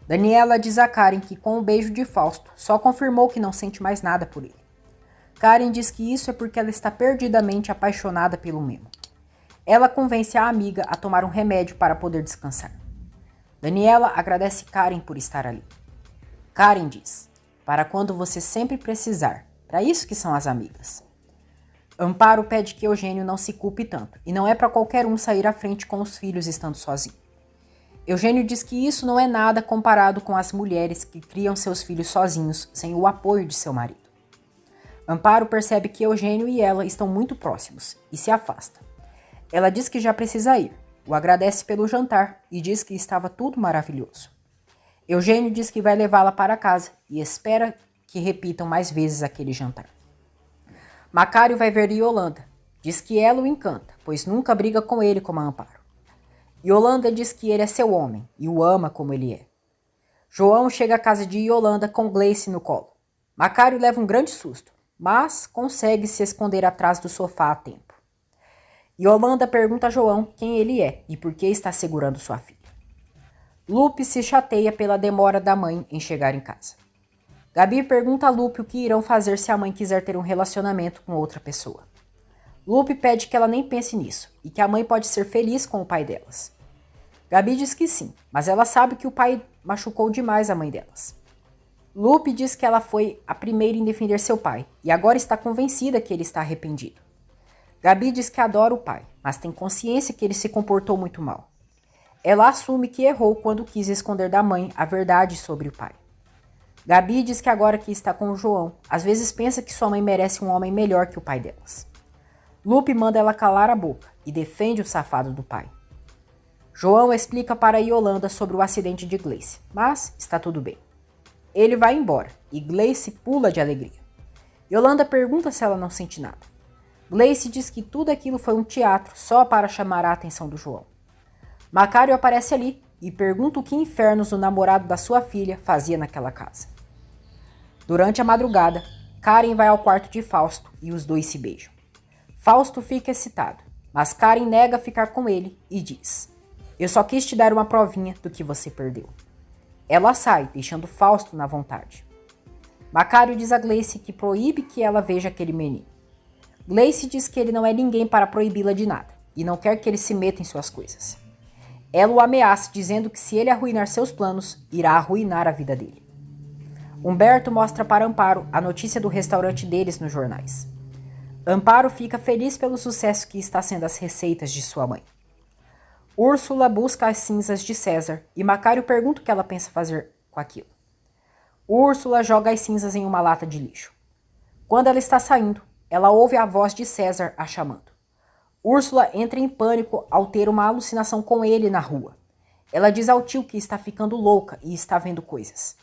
Daniela diz a Karen que com o beijo de Fausto só confirmou que não sente mais nada por ele. Karen diz que isso é porque ela está perdidamente apaixonada pelo Memo. Ela convence a amiga a tomar um remédio para poder descansar. Daniela agradece Karen por estar ali. Karen diz: para quando você sempre precisar, para isso que são as amigas. Amparo pede que Eugênio não se culpe tanto, e não é para qualquer um sair à frente com os filhos estando sozinho. Eugênio diz que isso não é nada comparado com as mulheres que criam seus filhos sozinhos, sem o apoio de seu marido. Amparo percebe que Eugênio e ela estão muito próximos e se afasta. Ela diz que já precisa ir, o agradece pelo jantar e diz que estava tudo maravilhoso. Eugênio diz que vai levá-la para casa e espera que repitam mais vezes aquele jantar. Macário vai ver Yolanda. Diz que ela o encanta, pois nunca briga com ele como a Amparo. Yolanda diz que ele é seu homem e o ama como ele é. João chega à casa de Yolanda com Gleice no colo. Macário leva um grande susto, mas consegue se esconder atrás do sofá a tempo. Yolanda pergunta a João quem ele é e por que está segurando sua filha. Lupe se chateia pela demora da mãe em chegar em casa. Gabi pergunta a Lupe o que irão fazer se a mãe quiser ter um relacionamento com outra pessoa. Lupe pede que ela nem pense nisso e que a mãe pode ser feliz com o pai delas. Gabi diz que sim, mas ela sabe que o pai machucou demais a mãe delas. Lupe diz que ela foi a primeira em defender seu pai e agora está convencida que ele está arrependido. Gabi diz que adora o pai, mas tem consciência que ele se comportou muito mal. Ela assume que errou quando quis esconder da mãe a verdade sobre o pai. Gabi diz que agora que está com o João, às vezes pensa que sua mãe merece um homem melhor que o pai delas. Lupe manda ela calar a boca e defende o safado do pai. João explica para Yolanda sobre o acidente de Gleice, mas está tudo bem. Ele vai embora e Gleice pula de alegria. Yolanda pergunta se ela não sente nada. Gleice diz que tudo aquilo foi um teatro só para chamar a atenção do João. Macário aparece ali e pergunta o que infernos o namorado da sua filha fazia naquela casa. Durante a madrugada, Karen vai ao quarto de Fausto e os dois se beijam. Fausto fica excitado, mas Karen nega ficar com ele e diz: eu só quis te dar uma provinha do que você perdeu. Ela sai, deixando Fausto na vontade. Macário diz a Gleice que proíbe que ela veja aquele menino. Gleice diz que ele não é ninguém para proibi-la de nada e não quer que ele se meta em suas coisas. Ela o ameaça dizendo que se ele arruinar seus planos, irá arruinar a vida dele. Humberto mostra para Amparo a notícia do restaurante deles nos jornais. Amparo fica feliz pelo sucesso que está sendo as receitas de sua mãe. Úrsula busca as cinzas de César e Macário pergunta o que ela pensa fazer com aquilo. Úrsula joga as cinzas em uma lata de lixo. Quando ela está saindo, ela ouve a voz de César a chamando. Úrsula entra em pânico ao ter uma alucinação com ele na rua. Ela diz ao tio que está ficando louca e está vendo coisas.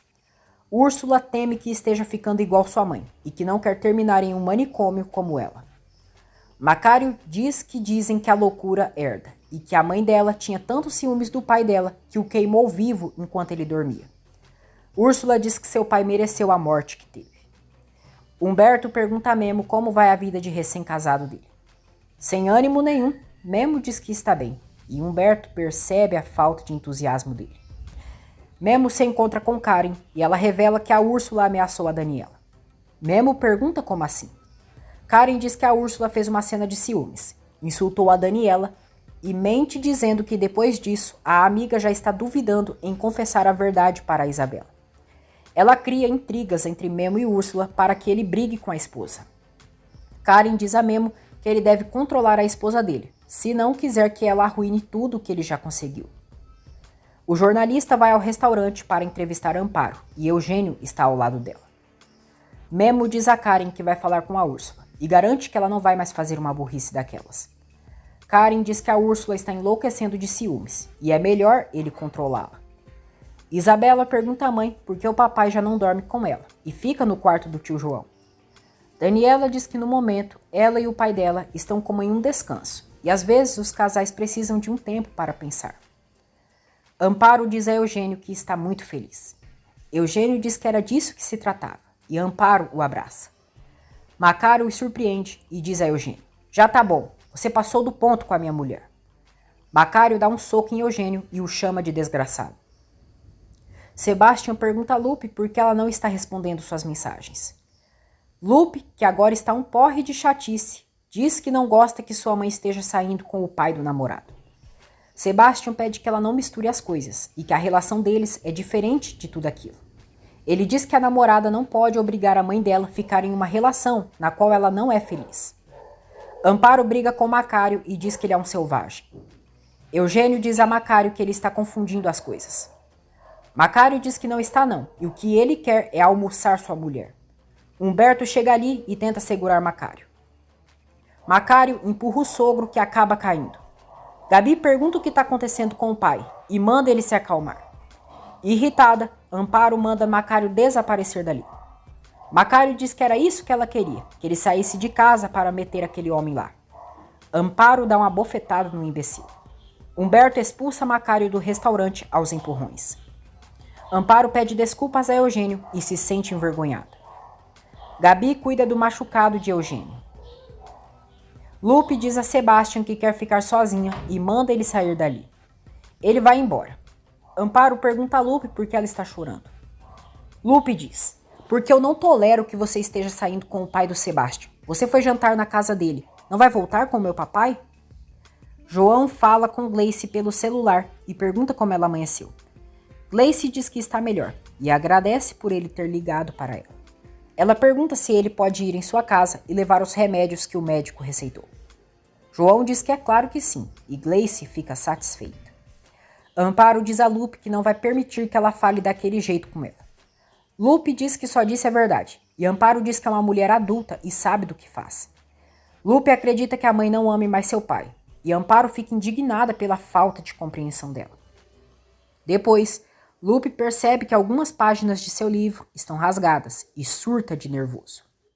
Úrsula teme que esteja ficando igual sua mãe e que não quer terminar em um manicômio como ela. Macário diz que dizem que a loucura herda e que a mãe dela tinha tantos ciúmes do pai dela que o queimou vivo enquanto ele dormia. Úrsula diz que seu pai mereceu a morte que teve. Humberto pergunta a Memo como vai a vida de recém-casado dele. Sem ânimo nenhum, Memo diz que está bem e Humberto percebe a falta de entusiasmo dele. Memo se encontra com Karen e ela revela que a Úrsula ameaçou a Daniela. Memo pergunta como assim. Karen diz que a Úrsula fez uma cena de ciúmes, insultou a Daniela e mente dizendo que depois disso a amiga já está duvidando em confessar a verdade para a Isabela. Ela cria intrigas entre Memo e Úrsula para que ele brigue com a esposa. Karen diz a Memo que ele deve controlar a esposa dele, se não quiser que ela arruine tudo o que ele já conseguiu. O jornalista vai ao restaurante para entrevistar Amparo e Eugênio está ao lado dela. Memo diz a Karen que vai falar com a Úrsula e garante que ela não vai mais fazer uma burrice daquelas. Karen diz que a Úrsula está enlouquecendo de ciúmes e é melhor ele controlá-la. Isabela pergunta à mãe por que o papai já não dorme com ela e fica no quarto do tio João. Daniela diz que no momento ela e o pai dela estão como em um descanso e às vezes os casais precisam de um tempo para pensar. Amparo diz a Eugênio que está muito feliz. Eugênio diz que era disso que se tratava e Amparo o abraça. Macário o surpreende e diz a Eugênio: já tá bom, você passou do ponto com a minha mulher. Macário dá um soco em Eugênio e o chama de desgraçado. Sebastian pergunta a Lupe por que ela não está respondendo suas mensagens. Lupe, que agora está um porre de chatice, diz que não gosta que sua mãe esteja saindo com o pai do namorado. Sebastian pede que ela não misture as coisas e que a relação deles é diferente de tudo aquilo. Ele diz que a namorada não pode obrigar a mãe dela a ficar em uma relação na qual ela não é feliz. Amparo briga com Macário e diz que ele é um selvagem. Eugênio diz a Macário que ele está confundindo as coisas. Macário diz que não está não, e o que ele quer é almoçar sua mulher. Humberto chega ali e tenta segurar Macário. Macário empurra o sogro, que acaba caindo. Gabi pergunta o que está acontecendo com o pai e manda ele se acalmar. Irritada, Amparo manda Macário desaparecer dali. Macário diz que era isso que ela queria, que ele saísse de casa para meter aquele homem lá. Amparo dá uma bofetada no imbecil. Humberto expulsa Macário do restaurante aos empurrões. Amparo pede desculpas a Eugênio e se sente envergonhada. Gabi cuida do machucado de Eugênio. Lupe diz a Sebastian que quer ficar sozinha e manda ele sair dali. Ele vai embora. Amparo pergunta a Lupe por que ela está chorando. Lupe diz: porque eu não tolero que você esteja saindo com o pai do Sebastian. Você foi jantar na casa dele. Não vai voltar com o meu papai? João fala com Gleice pelo celular e pergunta como ela amanheceu. Gleice diz que está melhor e agradece por ele ter ligado para ela. Ela pergunta se ele pode ir em sua casa e levar os remédios que o médico receitou. João diz que é claro que sim, e Gleice fica satisfeita. Amparo diz a Lupe que não vai permitir que ela fale daquele jeito com ela. Lupe diz que só disse a verdade, e Amparo diz que é uma mulher adulta e sabe do que faz. Lupe acredita que a mãe não ame mais seu pai, e Amparo fica indignada pela falta de compreensão dela. Depois, Lupe percebe que algumas páginas de seu livro estão rasgadas e surta de nervoso.